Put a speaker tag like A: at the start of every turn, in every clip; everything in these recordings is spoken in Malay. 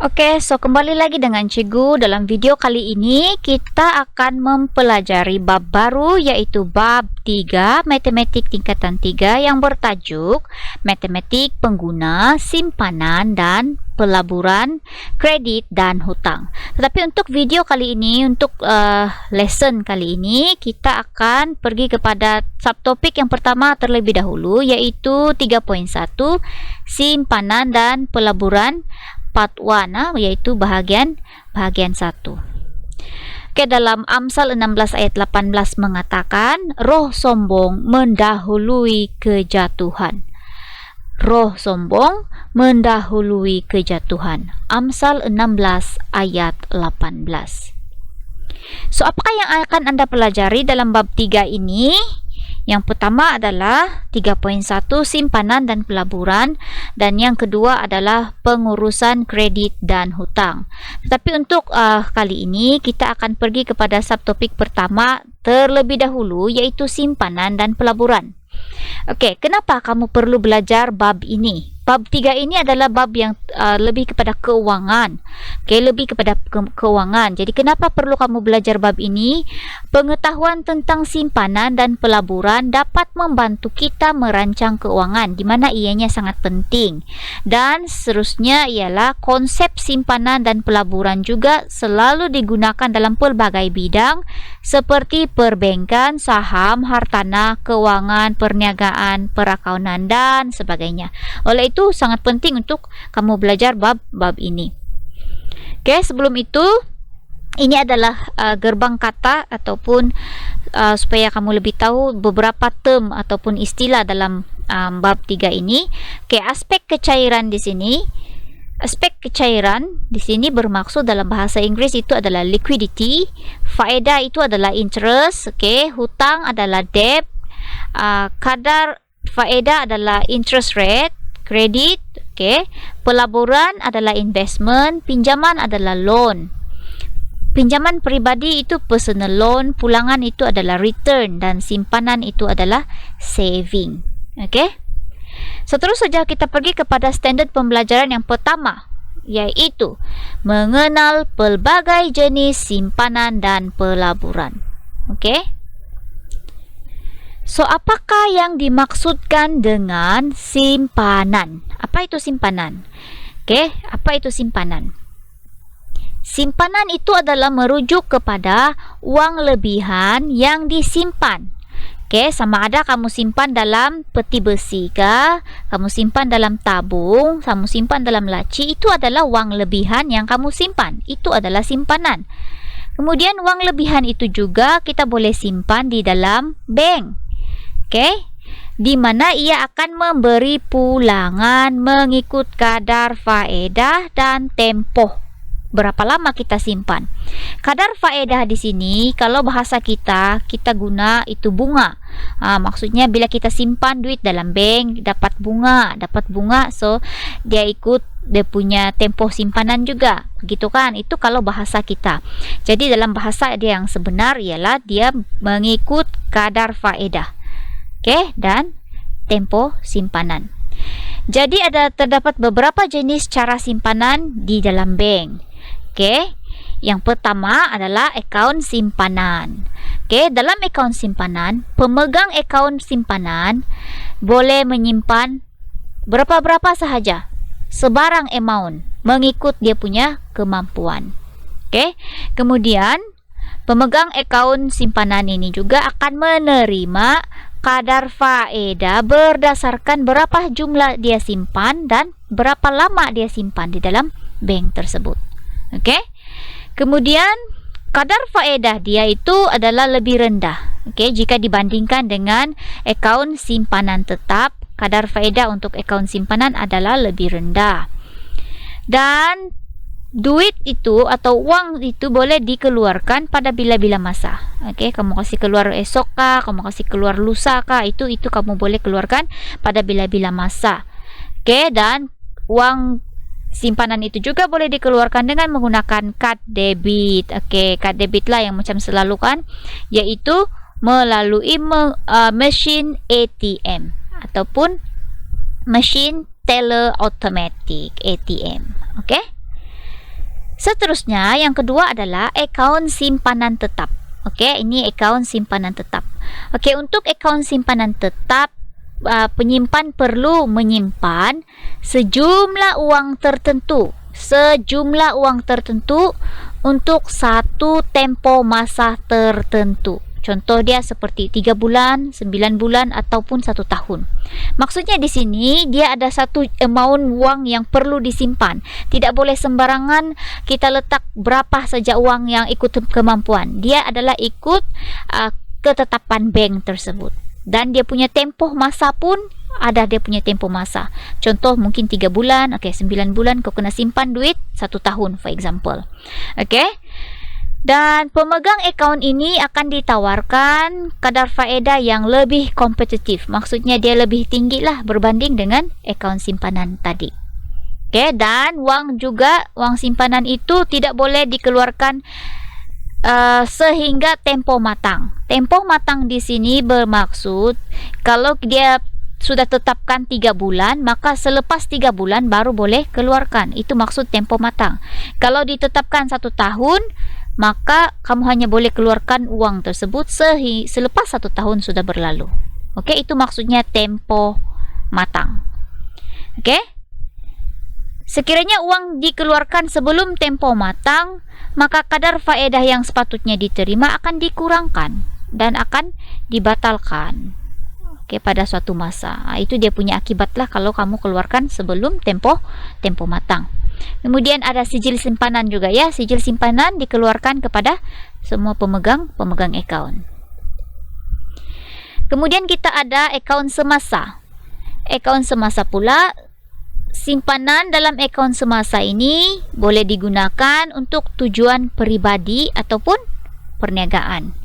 A: Oke, so kembali lagi dengan Cikgu. Dalam video kali ini kita akan mempelajari bab baru, yaitu bab 3 Matematik tingkatan 3 yang bertajuk Matematik Pengguna, Simpanan dan Pelaburan, Kredit dan Hutang. Tetapi untuk video kali ini, untuk lesson kali ini, kita akan pergi kepada subtopik yang pertama terlebih dahulu, yaitu 3.1 Simpanan dan Pelaburan Part 1, yaitu bahagian 1. Oke, dalam Amsal 16 ayat 18 mengatakan, roh sombong mendahului kejatuhan. Roh sombong mendahului kejatuhan. Amsal 16 ayat 18. So, apakah yang akan Anda pelajari dalam bab 3 ini? Yang pertama adalah 3.1 simpanan dan pelaburan, dan yang kedua adalah pengurusan kredit dan hutang. Tetapi untuk kali ini kita akan pergi kepada subtopik pertama terlebih dahulu, yaitu simpanan dan pelaburan. Oke, kenapa kamu perlu belajar bab ini? Bab 3 ini adalah bab yang lebih kepada keuangan. Oke, lebih kepada keuangan. Jadi kenapa perlu kamu belajar bab ini? Pengetahuan tentang simpanan dan pelaburan dapat membantu kita merancang keuangan, di mana ianya sangat penting. Dan seterusnya ialah konsep simpanan dan pelaburan juga selalu digunakan dalam pelbagai bidang seperti perbankan, saham, hartanah, keuangan, perniagaan, perakaunan dan sebagainya. Oleh itu sangat penting untuk kamu belajar bab ini. Oke, sebelum itu ini adalah gerbang kata ataupun supaya kamu lebih tahu beberapa term ataupun istilah dalam bab 3 ini. Oke, aspek kecairan di sini. Aspek kecairan di sini bermaksud dalam bahasa Inggris itu adalah liquidity, faedah itu adalah interest, oke, hutang adalah debt, kadar faedah adalah interest rate, kredit, oke, pelaburan adalah investment, pinjaman adalah loan. Pinjaman pribadi itu personal loan, pulangan itu adalah return, dan simpanan itu adalah saving. Oke. Seterus saja kita pergi kepada standard pembelajaran yang pertama, yaitu mengenal pelbagai jenis simpanan dan pelaburan. Oke. So, apakah yang dimaksudkan dengan simpanan? Apa itu simpanan? Oke, apa itu simpanan? Simpanan itu adalah merujuk kepada uang lebihan yang disimpan. Oke, sama ada kamu simpan dalam peti besi kah, kamu simpan dalam tabung, kamu simpan dalam laci, itu adalah uang lebihan yang kamu simpan. Itu adalah simpanan. Kemudian uang lebihan itu juga kita boleh simpan di dalam bank. Oke, di mana ia akan memberi pulangan mengikut kadar faedah dan tempoh. Berapa lama kita simpan? Kadar faedah di sini, kalau bahasa kita guna itu bunga. Maksudnya bila kita simpan duit dalam bank, dapat bunga, so dia ikut dia punya tempoh simpanan juga, begitu kan? Itu kalau bahasa kita. Jadi dalam bahasa dia yang sebenar ialah dia mengikut kadar faedah. Oke, dan tempo simpanan. Jadi terdapat beberapa jenis cara simpanan di dalam bank. Oke, yang pertama adalah akaun simpanan. Oke, dalam akaun simpanan, pemegang akaun simpanan boleh menyimpan berapa sahaja, sebarang amount, mengikut dia punya kemampuan. Oke, kemudian pemegang akaun simpanan ini juga akan menerima kadar faedah berdasarkan berapa jumlah dia simpan dan berapa lama dia simpan di dalam bank tersebut. Oke. Kemudian kadar faedah dia itu adalah lebih rendah. Oke, jika dibandingkan dengan akaun simpanan tetap, kadar faedah untuk akaun simpanan adalah lebih rendah. Dan duit itu atau uang itu boleh dikeluarkan pada bila-bila masa. Oke, kamu kasih keluar esok kah, kamu kasih keluar lusa kah, itu kamu boleh keluarkan pada bila-bila masa. Oke, dan uang simpanan itu juga boleh dikeluarkan dengan menggunakan kad debit. Oke, kad debit lah yang macam selalu kan, yaitu melalui mesin ATM ataupun mesin teller automatic ATM. Oke. Seterusnya, yang kedua adalah akaun simpanan tetap. Okey, ini akaun simpanan tetap. Okey, untuk akaun simpanan tetap, penyimpan perlu menyimpan sejumlah uang tertentu untuk satu tempoh masa tertentu. Contoh dia seperti 3 bulan, 9 bulan ataupun 1 tahun. Maksudnya di sini dia ada satu amount uang yang perlu disimpan. Tidak boleh sembarangan kita letak berapa saja uang yang ikut kemampuan. Dia adalah ikut ketetapan bank tersebut. Dan dia punya tempoh masa pun ada dia punya tempoh masa. Contoh mungkin 3 bulan, 9 bulan kau kena simpan duit 1 tahun for example. Dan pemegang akaun ini akan ditawarkan kadar faedah yang lebih kompetitif. Maksudnya dia lebih tinggi lah berbanding dengan akaun simpanan tadi. Dan uang simpanan itu tidak boleh dikeluarkan sehingga tempoh matang. Tempoh matang di sini bermaksud kalau dia sudah tetapkan 3 bulan, maka selepas 3 bulan baru boleh keluarkan. Itu maksud tempoh matang. Kalau ditetapkan 1 tahun, maka kamu hanya boleh keluarkan uang tersebut selepas 1 tahun sudah berlalu. Itu maksudnya tempoh matang. Sekiranya uang dikeluarkan sebelum tempoh matang, maka kadar faedah yang sepatutnya diterima akan dikurangkan dan akan dibatalkan pada suatu masa. Itu dia punya akibat lah kalau kamu keluarkan sebelum tempoh matang. Kemudian ada sijil simpanan juga ya. Sijil simpanan dikeluarkan kepada semua pemegang akaun. Kemudian kita ada akaun semasa. Akaun semasa pula, simpanan dalam akaun semasa ini boleh digunakan untuk tujuan peribadi ataupun perniagaan.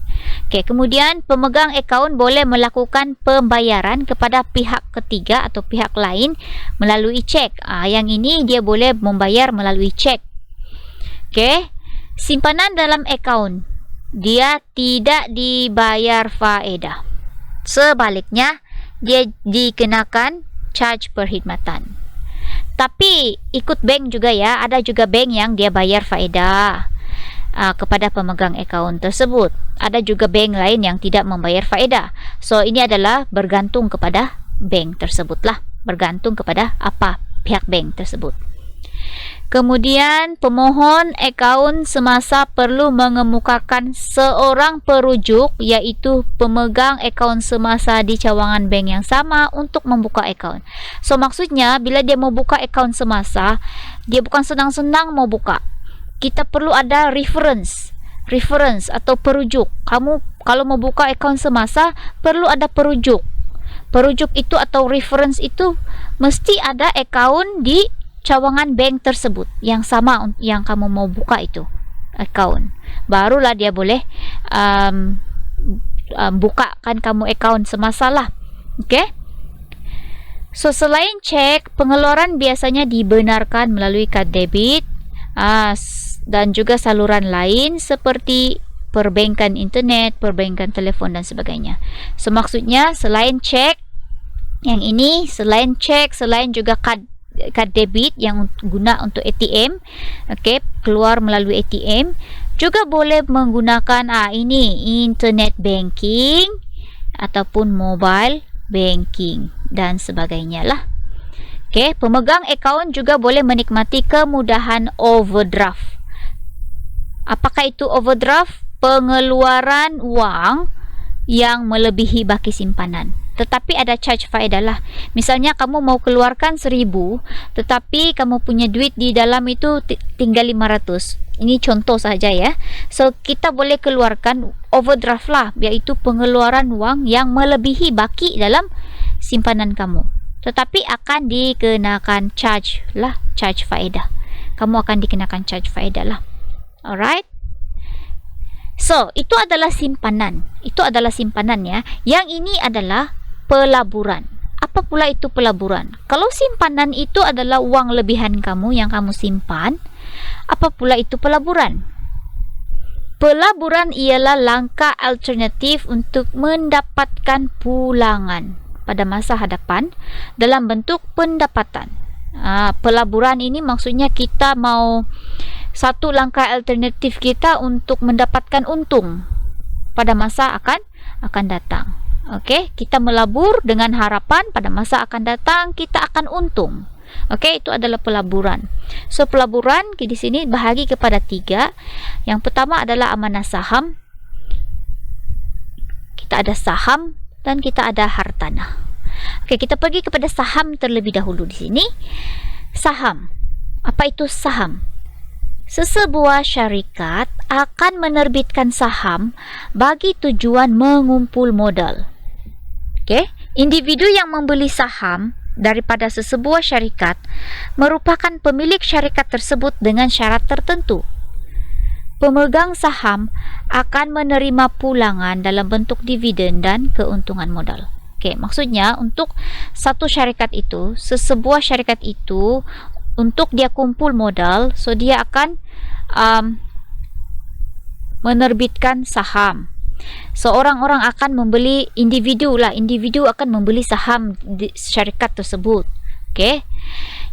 A: Kemudian pemegang akaun boleh melakukan pembayaran kepada pihak ketiga atau pihak lain melalui cek. Yang ini dia boleh membayar melalui cek. Simpanan dalam akaun dia tidak dibayar faedah. Sebaliknya, dia dikenakan charge perkhidmatan. Tapi ikut bank juga ya, ada juga bank yang dia bayar faedah kepada pemegang akaun tersebut. Ada juga bank lain yang tidak membayar faedah. So ini adalah bergantung kepada bank tersebut lah, bergantung kepada apa pihak bank tersebut. Kemudian pemohon akaun semasa perlu mengemukakan seorang perujuk, yaitu pemegang akaun semasa di cawangan bank yang sama untuk membuka akaun. So maksudnya bila dia mau buka akaun semasa, dia bukan senang-senang mau buka. Kita perlu ada reference atau perujuk. Kamu kalau mau buka akaun semasa perlu ada perujuk. Perujuk itu atau reference itu mesti ada akaun di cawangan bank tersebut yang sama yang kamu mau buka itu akaun. Barulah dia boleh bukakan kamu akaun semasa lah. So selain cek, pengeluaran biasanya dibenarkan melalui kad debit dan juga saluran lain seperti perbankan internet, perbankan telefon dan sebagainya. So maksudnya selain cek yang ini, selain juga kad debit yang guna untuk ATM, keluar melalui ATM, juga boleh menggunakan ini internet banking ataupun mobile banking dan sebagainya lah. Pemegang akaun juga boleh menikmati kemudahan overdraft. Apakah itu overdraft? Pengeluaran uang yang melebihi baki simpanan. Tetapi ada charge faedah lah. Misalnya kamu mau keluarkan 1.000, tetapi kamu punya duit di dalam itu tinggal 500. Ini contoh saja ya. So kita boleh keluarkan overdraft lah, yaitu pengeluaran uang yang melebihi baki dalam simpanan kamu. Tetapi akan dikenakan charge faedah. Kamu akan dikenakan charge faedah lah. Alright. So, itu adalah simpanan. Itu adalah simpanan ya. Yang ini adalah pelaburan. Apa pula itu pelaburan? Kalau simpanan itu adalah uang lebihan kamu yang kamu simpan, apa pula itu pelaburan? Pelaburan ialah langkah alternatif untuk mendapatkan pulangan pada masa hadapan dalam bentuk pendapatan. Pelaburan ini maksudnya kita mau satu langkah alternatif kita untuk mendapatkan untung pada masa akan datang. Okey, kita melabur dengan harapan pada masa akan datang kita akan untung. Okey, itu adalah pelaburan. So pelaburan di sini bahagi kepada 3. Yang pertama adalah amanah saham. Kita ada saham dan kita ada hartanah. Okey, kita pergi kepada saham terlebih dahulu di sini. Saham. Apa itu saham? Sesebuah syarikat akan menerbitkan saham bagi tujuan mengumpul modal. Okey, individu yang membeli saham daripada sesebuah syarikat merupakan pemilik syarikat tersebut dengan syarat tertentu. Pemegang saham akan menerima pulangan dalam bentuk dividen dan keuntungan modal. Okey, maksudnya untuk satu syarikat itu, sesebuah syarikat itu untuk dia kumpul modal, so dia akan menerbitkan saham. Seorang orang akan membeli individu akan membeli saham di syarikat tersebut. Okey.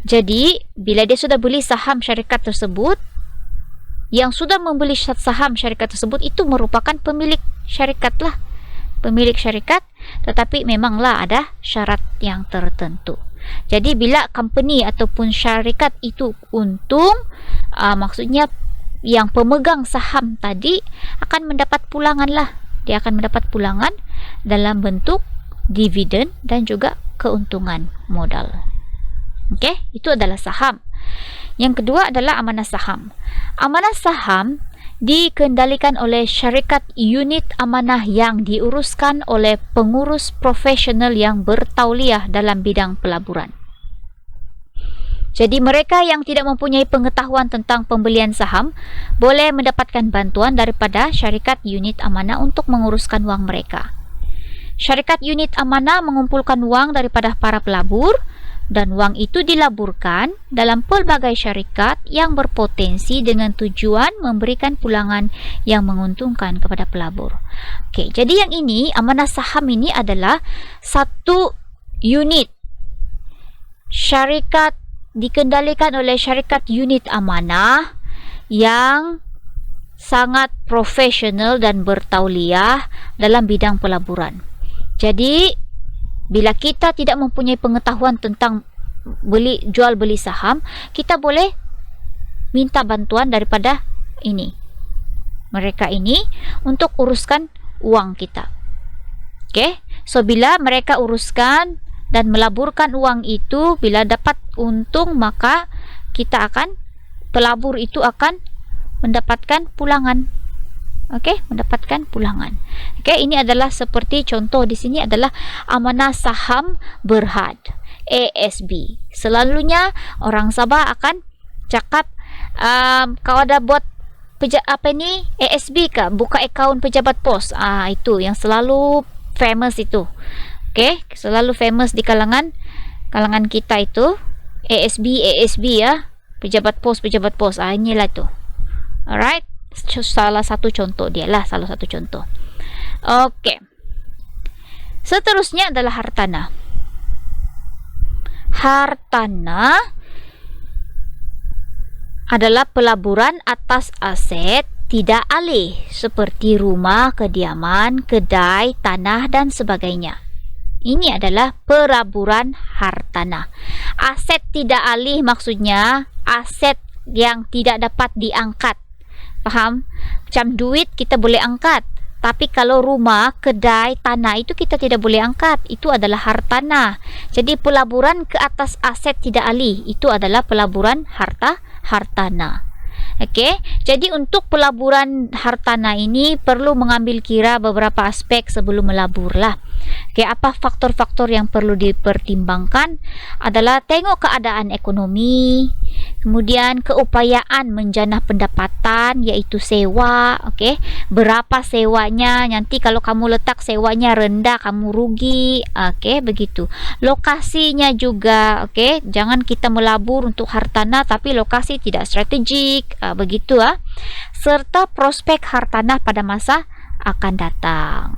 A: Jadi, bila dia sudah beli saham syarikat tersebut, yang sudah membeli saham syarikat tersebut itu merupakan pemilik syarikat lah. Pemilik syarikat, tetapi memanglah ada syarat yang tertentu. Jadi bila company ataupun syarikat itu untung, maksudnya yang pemegang saham tadi akan mendapat pulangan lah. Dia akan mendapat pulangan dalam bentuk dividen dan juga keuntungan modal. Okey, itu adalah saham. Yang kedua adalah amanah saham. Amanah saham dikendalikan oleh syarikat unit amanah yang diuruskan oleh pengurus profesional yang bertauliah dalam bidang pelaburan. Jadi mereka yang tidak mempunyai pengetahuan tentang pembelian saham boleh mendapatkan bantuan daripada syarikat unit amanah untuk menguruskan wang mereka. Syarikat unit amanah mengumpulkan wang daripada para pelabur dan wang itu dilaburkan dalam pelbagai syarikat yang berpotensi dengan tujuan memberikan pulangan yang menguntungkan kepada pelabur. Okey, jadi yang ini, amanah saham ini adalah satu unit syarikat dikendalikan oleh syarikat unit amanah yang sangat profesional dan bertauliah dalam bidang pelaburan. Jadi bila kita tidak mempunyai pengetahuan tentang jual beli saham, kita boleh minta bantuan daripada mereka ini untuk uruskan uang kita. Okey, so bila mereka uruskan dan melaburkan uang itu, bila dapat untung maka pelabur itu akan mendapatkan pulangan. Okey, mendapatkan pulangan. Okey, ini adalah seperti contoh di sini adalah amanah saham berhad, ASB. Selalunya orang Sabah akan cakap kau ada buat ASB ke, buka akaun pejabat pos. Itu yang selalu famous itu. Okey, selalu famous di kalangan kita itu ASB ya, pejabat pos. Inilah tu. Alright. Salah satu contoh dia lah, salah satu contoh. Okey. Seterusnya adalah hartanah. Hartanah adalah pelaburan atas aset tidak alih seperti rumah, kediaman, kedai, tanah dan sebagainya. Ini adalah pelaburan hartanah. Aset tidak alih maksudnya aset yang tidak dapat diangkat. Faham? Macam duit kita boleh angkat, tapi kalau rumah, kedai, tanah itu kita tidak boleh angkat. Itu adalah hartanah. Jadi pelaburan ke atas aset tidak alih itu adalah pelaburan hartanah. Okey, jadi untuk pelaburan hartanah ini perlu mengambil kira beberapa aspek sebelum melabur lah. Okey, apa faktor-faktor yang perlu dipertimbangkan adalah tengok keadaan ekonomi, kemudian keupayaan menjanah pendapatan iaitu sewa. Okey, berapa sewanya, nanti kalau kamu letak sewanya rendah kamu rugi. Okey, begitu. Lokasinya juga, okey, jangan kita melabur untuk hartanah tapi lokasi tidak strategik. Begitu serta prospek hartanah pada masa akan datang.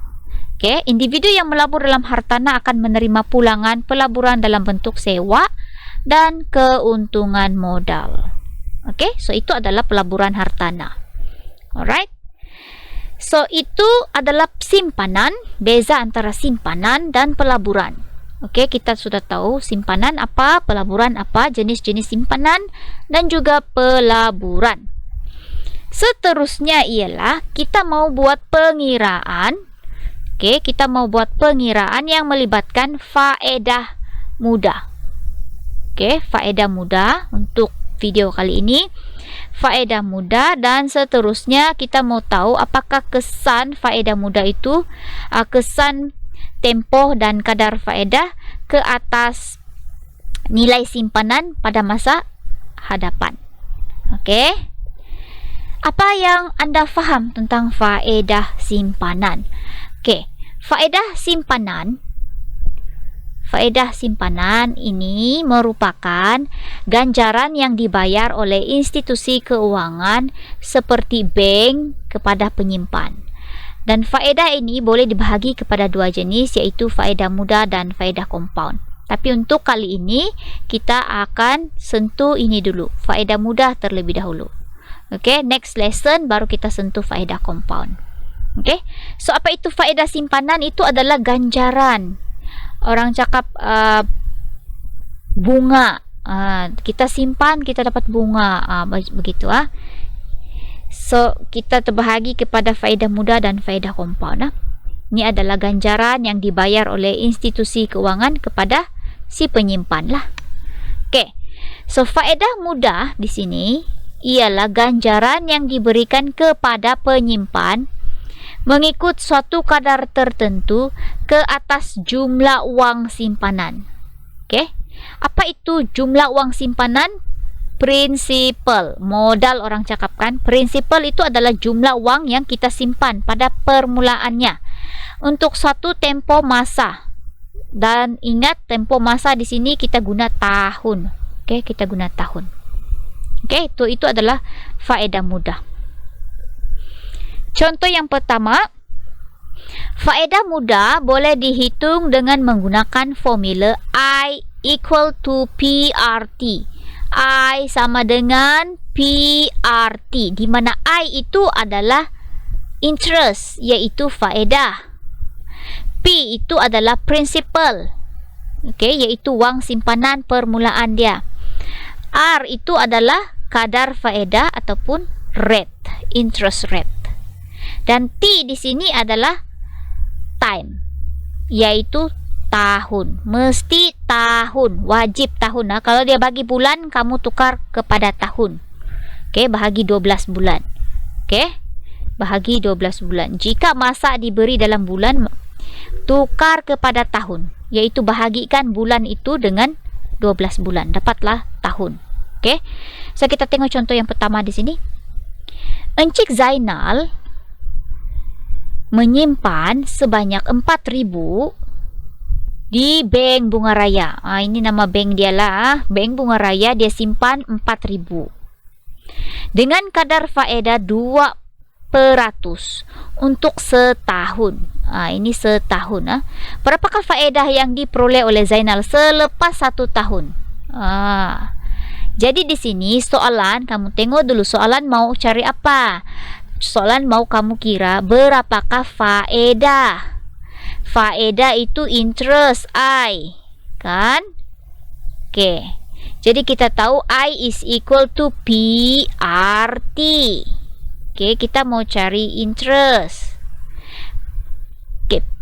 A: Okey, individu yang melabur dalam hartanah akan menerima pulangan pelaburan dalam bentuk sewa dan keuntungan modal. Oke, so itu adalah pelaburan hartanah. Alright. So itu adalah simpanan, beza antara simpanan dan pelaburan. Oke, kita sudah tahu simpanan apa, pelaburan apa, jenis-jenis simpanan dan juga pelaburan. Seterusnya ialah kita mau buat pengiraan. Oke, kita mau buat pengiraan yang melibatkan faedah mudah. Oke, faedah mudah untuk video kali ini. Faedah mudah dan seterusnya kita mau tahu apakah kesan faedah mudah itu kesan tempoh dan kadar faedah ke atas nilai simpanan pada masa hadapan. Oke. Apa yang Anda faham tentang faedah simpanan? Oke, faedah simpanan ini merupakan ganjaran yang dibayar oleh institusi keuangan seperti bank kepada penyimpan. Dan faedah ini boleh dibahagi kepada dua jenis, yaitu faedah mudah dan faedah compound. Tapi untuk kali ini kita akan sentuh ini dulu, faedah mudah terlebih dahulu. Oke, next lesson baru kita sentuh faedah compound. Oke, so apa itu faedah simpanan? Itu adalah ganjaran. Orang cakap bunga. Kita simpan, kita dapat bunga. Begitu. So, kita terbahagi kepada faedah mudah dan faedah compound. Ini adalah ganjaran yang dibayar oleh institusi keuangan kepada si penyimpan lah. Oke, so faedah mudah di sini ialah ganjaran yang diberikan kepada penyimpan mengikut suatu kadar tertentu ke atas jumlah uang simpanan. Oke, apa itu jumlah uang simpanan? Prinsipal, modal orang cakapkan. Prinsipal itu adalah jumlah uang yang kita simpan pada permulaannya untuk suatu tempo masa. Dan ingat, tempo masa di sini kita guna tahun. Oke, kita guna tahun. Oke, itu adalah faedah mudah. Contoh yang pertama, faedah mudah boleh dihitung dengan menggunakan formula I equal to PRT. I sama dengan PRT, di mana I itu adalah interest, yaitu faedah. P itu adalah principal, yaitu wang simpanan permulaan dia. R itu adalah kadar faedah ataupun rate, interest rate. Dan T di sini adalah time, yaitu tahun. Mesti tahun, wajib tahun. Kalau dia bagi bulan, kamu tukar kepada tahun. Bahagi 12 bulan. Bahagi 12 bulan. Jika masa diberi dalam bulan, tukar kepada tahun, yaitu bahagikan bulan itu dengan 12 bulan. Dapatlah tahun. So kita tengok contoh yang pertama di sini. Encik Zainal menyimpan sebanyak 4.000 di Bank Bunga Raya. Ini nama bank dia lah. Bank Bunga Raya, dia simpan 4.000 dengan kadar faedah 2% untuk setahun. Ini setahun. Berapakah faedah yang diperoleh oleh Zainal selepas 1 tahun? Jadi di sini soalan, kamu tengok dulu soalan mau cari apa? Soalan mau kamu kira berapakah faedah? Faedah itu interest I, kan? Jadi kita tahu I is equal to PRT. Kita mau cari interest.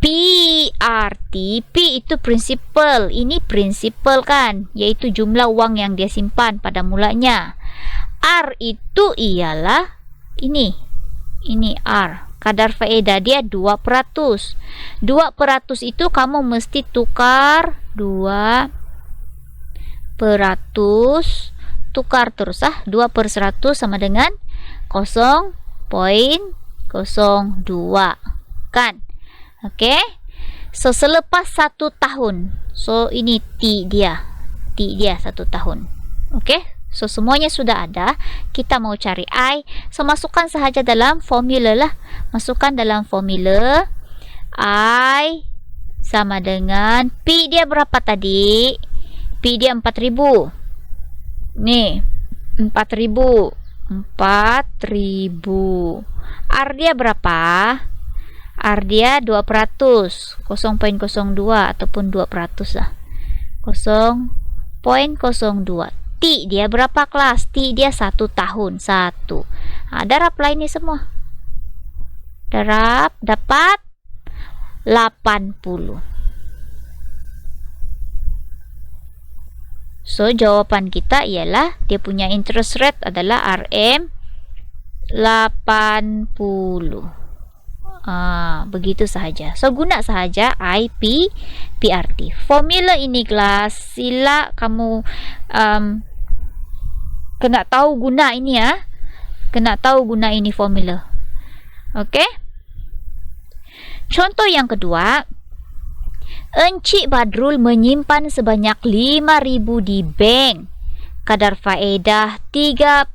A: PRT, P itu principal. Ini principal kan, yaitu jumlah uang yang dia simpan pada mulanya. R itu ialah ini R, kadar faedah dia 2%. 2% itu kamu mesti tukar 2%, tukar terus 2/100 sama dengan 0.02 kan. So selepas 1 tahun, so ini T dia 1 tahun. So semuanya sudah ada. Kita mau cari I, so masukkan sahaja dalam formula lah. Masukkan dalam formula I sama dengan P dia berapa tadi? P dia 4.000. Nih, 4.000. 4.000. R dia berapa? R dia 2%, 0,02 ataupun 2% lah. 0,02. T dia berapa kelas? T dia 1 tahun. 1. Darab lah ini semua. Darab dapat 80. So, jawapan kita ialah dia punya interest rate adalah RM 80. Begitu sahaja. So, guna sahaja IP PRT. Formula ini kelas, sila kamu kena tahu guna ini ya. Kena tahu guna ini formula. Okey? Contoh yang kedua, Encik Badrul menyimpan sebanyak 5.000 di bank. Kadar faedah 3%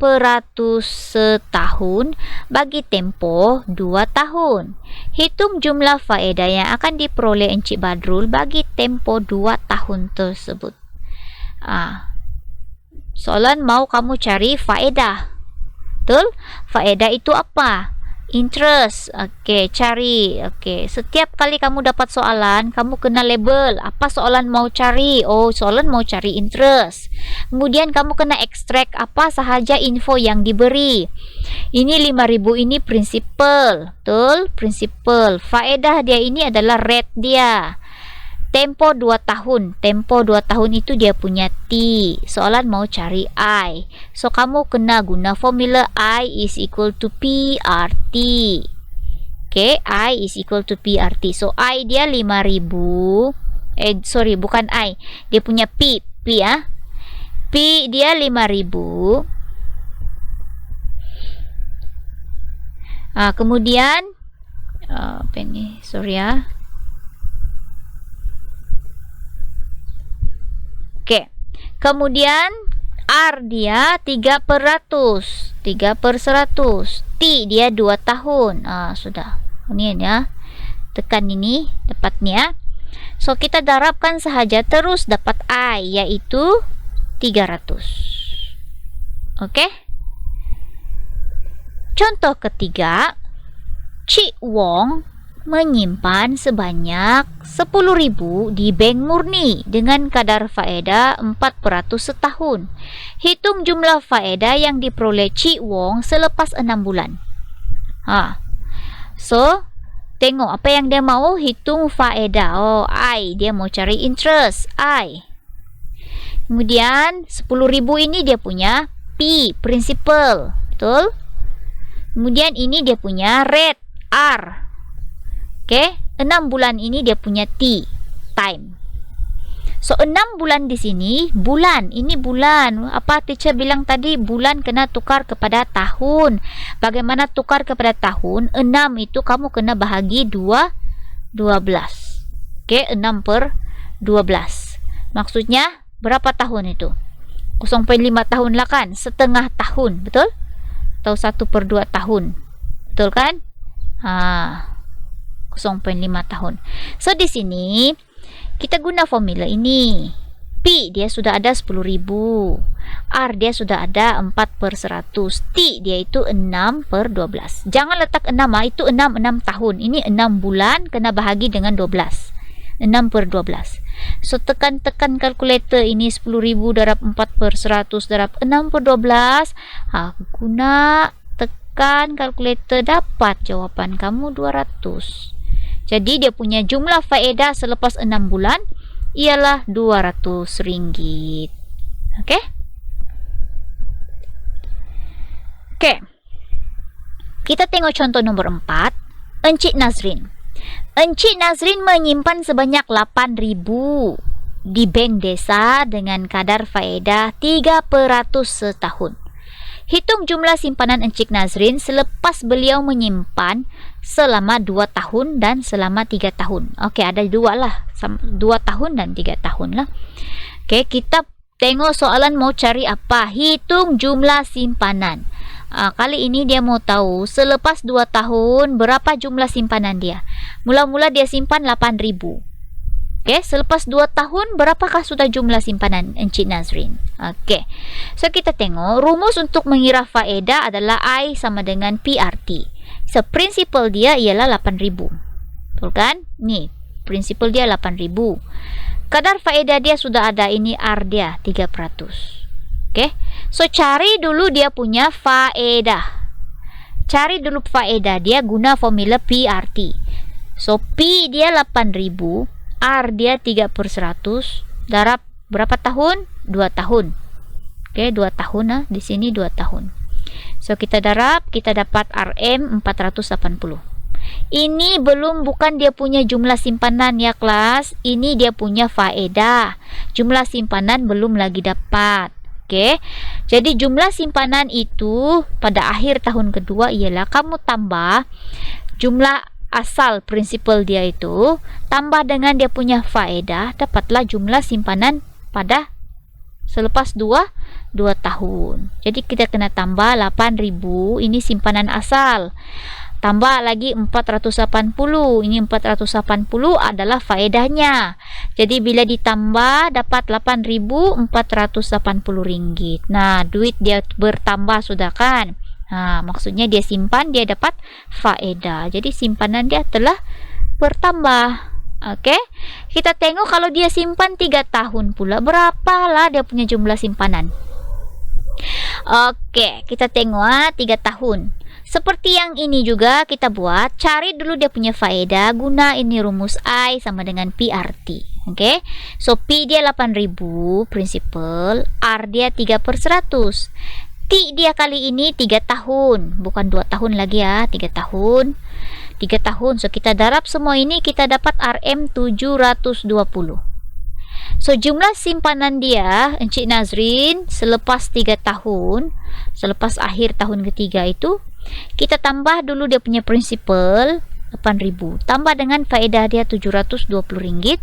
A: setahun bagi tempoh 2 tahun. Hitung jumlah faedah yang akan diperoleh Encik Badrul bagi tempoh 2 tahun tersebut. Soalan mau kamu cari faedah. Betul? Faedah itu apa? Interest. Okey, cari. Okey, setiap kali kamu dapat soalan, kamu kena label apa soalan mau cari. Oh, soalan mau cari interest. Kemudian kamu kena ekstrak apa sahaja info yang diberi. Ini 5.000 ini principal. Betul? Principal. Faedah dia ini adalah rate dia. Tempo 2 tahun. Tempo 2 tahun itu dia punya T. Soalan mau cari I. So, kamu kena guna formula I is equal to PRT. Okay, I is equal to PRT. So, I dia 5.000. Sorry, bukan I. Dia punya P. P ya. P dia 5.000. Kemudian, apa ini? Sorry ya. Oke, kemudian R dia 3%, 3/100. T dia 2 tahun. Sudah. Ini ya. Tekan ini, dapat ni ya. So, kita darabkan sahaja terus dapat I, yaitu 300. Oke. Contoh ketiga, Cik Wong menyimpan sebanyak 10.000 di bank murni dengan kadar faedah 4% setahun. Hitung jumlah faedah yang diperoleh Cik Wong selepas 6 bulan. So, tengok apa yang dia mau, hitung faedah. Oh, I, dia mau cari interest, I. Kemudian 10.000 ini dia punya P, principal. Betul? Kemudian ini dia punya rate, R. Oke, 6 bulan ini dia punya T, time. So, 6 bulan di sini, bulan. Ini bulan. Apa teacher bilang tadi? Bulan kena tukar kepada tahun. Bagaimana tukar kepada tahun? 6 itu kamu kena bahagi 12. Oke, 6/12. Maksudnya, berapa tahun itu? 0,5 tahun lah kan? Setengah tahun, betul? Atau 1/2 tahun. Betul kan? 0,5 tahun. So, di sini kita guna formula ini. P dia sudah ada 10.000. R dia sudah ada 4/100. T dia itu 6/12. Jangan letak 6 itu 6 tahun. Ini 6 bulan kena bahagi dengan 12. 6/12. So, tekan-tekan kalkulator ini 10.000 darab 4/100 darab 6/12. Guna tekan kalkulator, dapat jawapan kamu 200. Jadi, dia punya jumlah faedah selepas 6 bulan ialah RM200. Oke? Oke. Kita tengok contoh nomor 4. Encik Nazrin. Encik Nazrin menyimpan sebanyak 8.000 di bank desa dengan kadar faedah 3% setahun. Hitung jumlah simpanan Encik Nazrin selepas beliau menyimpan selama 2 tahun dan selama 3 tahun. Okey, ada 2 lah. 2 tahun dan 3 tahun lah. Okey, kita tengok soalan mau cari apa? Hitung jumlah simpanan. Kali ini dia mau tahu selepas 2 tahun berapa jumlah simpanan dia. Mula-mula dia simpan 8.000. Okey, selepas 2 tahun berapakah sudah jumlah simpanan Encik Nazrin? Oke. So kita tengok rumus untuk mengira faedah adalah I sama dengan PRT. So prinsipal dia ialah 8.000. Betul kan? Nih, prinsipal dia 8.000. Kadar faedah dia sudah ada, ini R dia 3%. Oke. So cari dulu dia punya faedah. Cari dulu faedah dia guna formula PRT. So P dia 8.000, R dia 3/100, darab berapa tahun? 2 tahun. Oke, 2 tahun di sini 2 tahun. So kita darab, kita dapat RM 480. Ini bukan dia punya jumlah simpanan ya kelas. Ini dia punya faedah. Jumlah simpanan belum lagi dapat. Oke. Jadi jumlah simpanan itu pada akhir tahun kedua ialah kamu tambah jumlah asal prinsipal dia itu tambah dengan dia punya faedah, dapatlah jumlah simpanan pada selepas 2 tahun. Jadi kita kena tambah 8.000, ini simpanan asal. Tambah lagi 480, ini 480 adalah faedahnya. Jadi bila ditambah dapat 8.480 ringgit. Nah, duit dia bertambah sudah kan? Nah, maksudnya dia simpan, dia dapat faedah. Jadi simpanan dia telah bertambah. Oke, kita tengok kalau dia simpan 3 tahun pula, berapalah dia punya jumlah simpanan. Oke, kita tengok 3 tahun. Seperti yang ini juga kita buat, cari dulu dia punya faedah guna ini rumus I sama dengan PRT. Oke, so P dia 8.000 prinsipal, R dia 3/100. T dia kali ini 3 tahun, bukan 2 tahun lagi ya, 3 tahun. 3 tahun, so kita darab semua ini, kita dapat RM 720. So jumlah simpanan dia Encik Nazrin selepas 3 tahun, selepas akhir tahun ketiga itu, kita tambah dulu dia punya prinsipal 8.000 tambah dengan faedah dia 720 ringgit.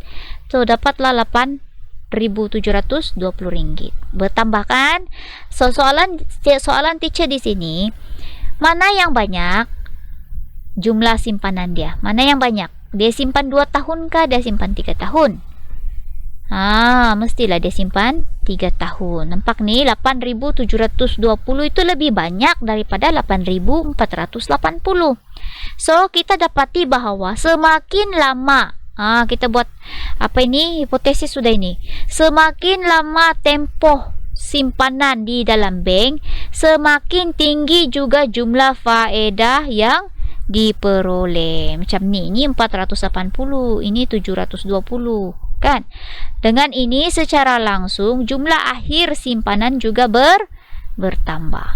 A: So dapatlah 8.720 ringgit. Bertambah kan? So soalan teacher di sini, mana yang banyak jumlah simpanan dia? Mana yang banyak? Dia simpan 2 tahun kah? Dia simpan 3 tahun? Mestilah dia simpan 3 tahun. Nampak nih, 8.720 itu lebih banyak daripada 8.480. So, kita dapati bahwa semakin lama, kita buat apa ini? Hipotesis sudah ini. Semakin lama tempoh simpanan di dalam bank, semakin tinggi juga jumlah faedah yang diperoleh. Macam ni, ini 480, ini 720 kan. Dengan ini secara langsung jumlah akhir simpanan juga bertambah.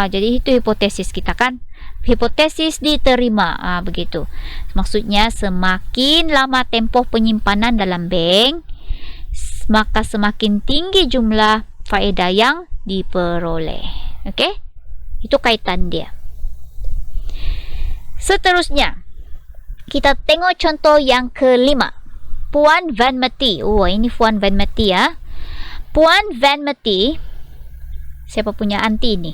A: Jadi itu hipotesis kita kan. Hipotesis diterima. Begitu. Maksudnya semakin lama tempoh penyimpanan dalam bank, maka semakin tinggi jumlah faedah yang diperoleh. Oke? Itu kaitan dia. Seterusnya, kita tengok contoh yang kelima. Puan Van Mati. Ini Puan Van Mati ya. Puan Van Mati, siapa punya anti ini?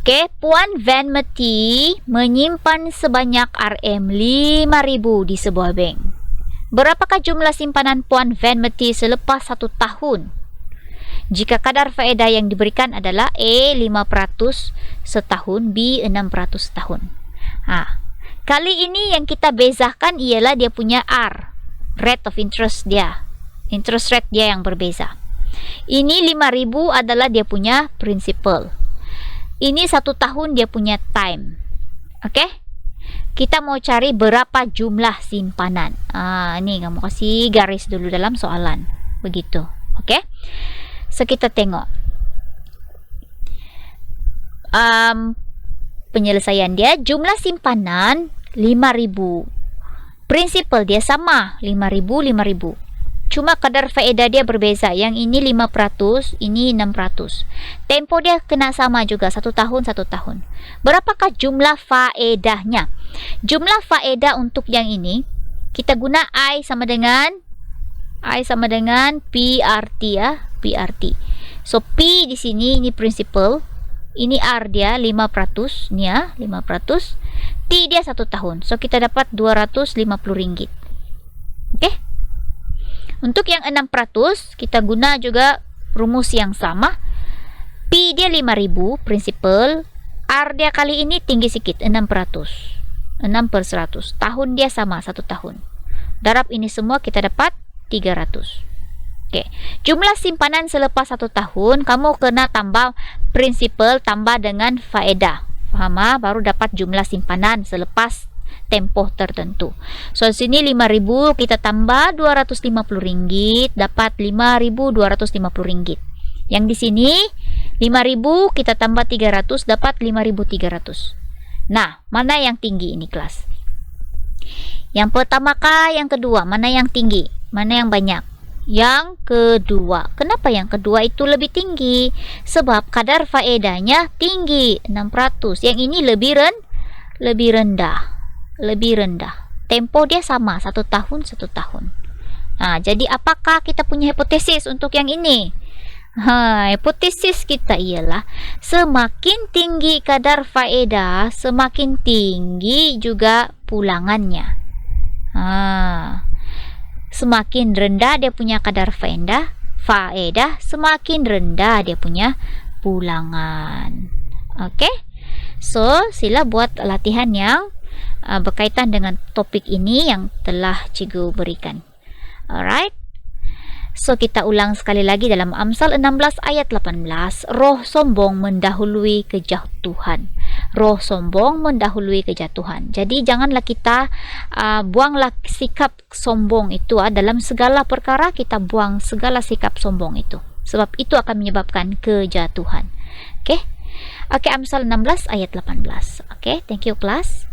A: Oke, Puan Van Mati menyimpan sebanyak RM 5.000 di sebuah bank. Berapakah jumlah simpanan Puan Van Mati selepas 1 tahun? Jika kadar faedah yang diberikan adalah A 5% setahun, B 6% setahun. Kali ini yang kita bezakan ialah dia punya R, rate of interest dia, interest rate dia yang berbeza. Ini 5.000 adalah dia punya principal. Ini 1 tahun dia punya time. Oke? Kita mau cari berapa jumlah simpanan. Ini kamu kasih garis dulu dalam soalan. Begitu. Oke? So kita tengok. Penyelesaian dia, jumlah simpanan 5.000. Prinsipal dia sama, 5.000. Cuma kadar faedah dia berbeza. Yang ini 5%, ini 6%. Tempo dia kena sama juga, 1 tahun, 1 tahun. Berapakah jumlah faedahnya? Jumlah faedah untuk yang ini, kita guna I sama dengan PRT ya, PRT. So P di sini ini prinsipal. Ini R dia 5%, ini ya, 5%. T dia 1 tahun. So kita dapat 250 ringgit. Oke? Untuk yang 6%, kita guna juga rumus yang sama. Pi dia 5000 prinsipal, R dia kali ini tinggi sedikit 6%. 6/100. Tahun dia sama 1 tahun. Darab ini semua kita dapat 300. Oke, jumlah simpanan selepas 1 tahun kamu kena tambah prinsipal tambah dengan faedah. Paham? Baru dapat jumlah simpanan selepas tempoh tertentu. So sini 5000 kita tambah 250 ringgit dapat 5250 ringgit. Yang di sini 5000 kita tambah 300 dapat 5300. Nah, mana yang tinggi ini kelas? Yang pertama kah, yang kedua? Mana yang tinggi? Mana yang banyak? Yang kedua. Kenapa yang kedua itu lebih tinggi? Sebab kadar faedahnya tinggi, 600. Yang ini lebih rendah. Lebih rendah. Tempo dia sama, 1 tahun 1 tahun. Nah, jadi apakah kita punya hipotesis untuk yang ini? Hipotesis kita ialah semakin tinggi kadar faedah, semakin tinggi juga pulangannya. Semakin rendah dia punya kadar faedah, semakin rendah dia punya pulangan. Oke? So, sila buat latihan yang berkaitan dengan topik ini yang telah cikgu berikan. Alright? So, kita ulang sekali lagi dalam Amsal 16 ayat 18. Roh sombong mendahului kejatuhan. Roh sombong mendahului kejatuhan. Jadi, janganlah kita buanglah sikap sombong itu. Dalam segala perkara, kita buang segala sikap sombong itu. Sebab itu akan menyebabkan kejatuhan. Oke? Oke, Amsal 16 ayat 18. Oke, thank you, class.